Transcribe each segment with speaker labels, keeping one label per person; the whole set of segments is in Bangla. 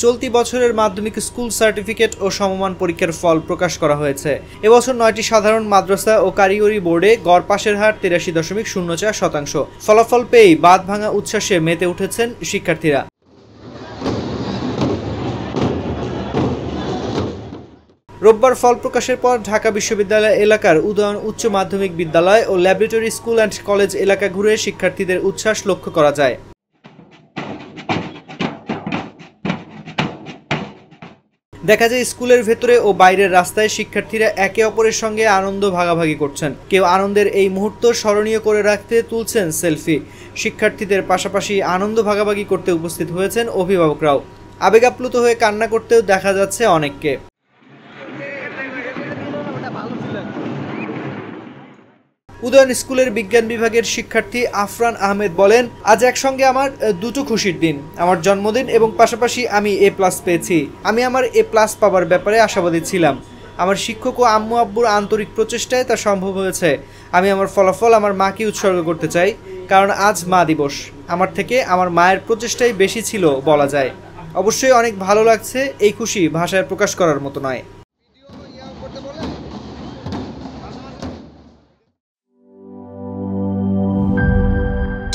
Speaker 1: চলতি বছরের মাধ্যমিক স্কুল সার্টিফিকেট ও সমমান পরীক্ষার ফল প্রকাশ করা হয়েছে। এবছর 9টি সাধারণ মাদ্রাসা ও কারিগরি বোর্ডে গড় পাশের হার 83.04%। ফলাফল পেয়েই বাঁধ ভাঙা উচ্ছ্বাসে মেতে উঠেছেন শিক্ষার্থীরা। রোববার ফল প্রকাশের পর ঢাকা বিশ্ববিদ্যালয় এলাকার উদয়ন উচ্চ মাধ্যমিক বিদ্যালয় ও ল্যাবরেটরি স্কুল অ্যান্ড কলেজ এলাকা ঘুরে শিক্ষার্থীদের উচ্ছ্বাস লক্ষ্য করা যায়। দেখা যায় স্কুলের ভেতরে ও বাইরের রাস্তায় শিক্ষার্থীরা একে অপরের সঙ্গে আনন্দ ভাগাভাগি করছেন। কেউ আনন্দের এই মুহূর্ত স্মরণীয় করে রাখতে তুলছেন সেলফি। শিক্ষার্থীদের পাশাপাশি আনন্দ ভাগাভাগি করতে উপস্থিত হয়েছেন অভিভাবকরাও। আবেগ আপ্লুত হয়ে কান্না করতেও দেখা যাচ্ছে অনেককে। উদয়ন স্কুলের বিজ্ঞান বিভাগের শিক্ষার্থী আফরান আহমেদ বলেন, আজ একসঙ্গে আমার দুটো খুশির দিন, আমার জন্মদিন এবং পাশাপাশি আমি A+ পেয়েছি। আমি আমার A+ পাওয়ার ব্যাপারে আশাবাদী ছিলাম। আমার শিক্ষক ও আম্মু আব্বুর আন্তরিক প্রচেষ্টায় তা সম্ভব হয়েছে। আমি আমার ফলাফল আমার মাকে উৎসর্গ করতে চাই, কারণ আজ মা দিবস। আমার থেকে আমার মায়ের প্রচেষ্টাই বেশি ছিল বলা যায়। অবশ্যই অনেক ভালো লাগছে, এই খুশি ভাষায় প্রকাশ করার মতো নয়।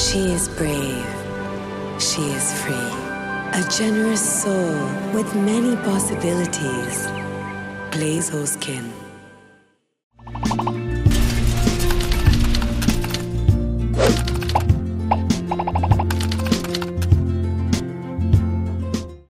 Speaker 2: She is brave. She is free. A generous soul with many possibilities. Glaze Skin.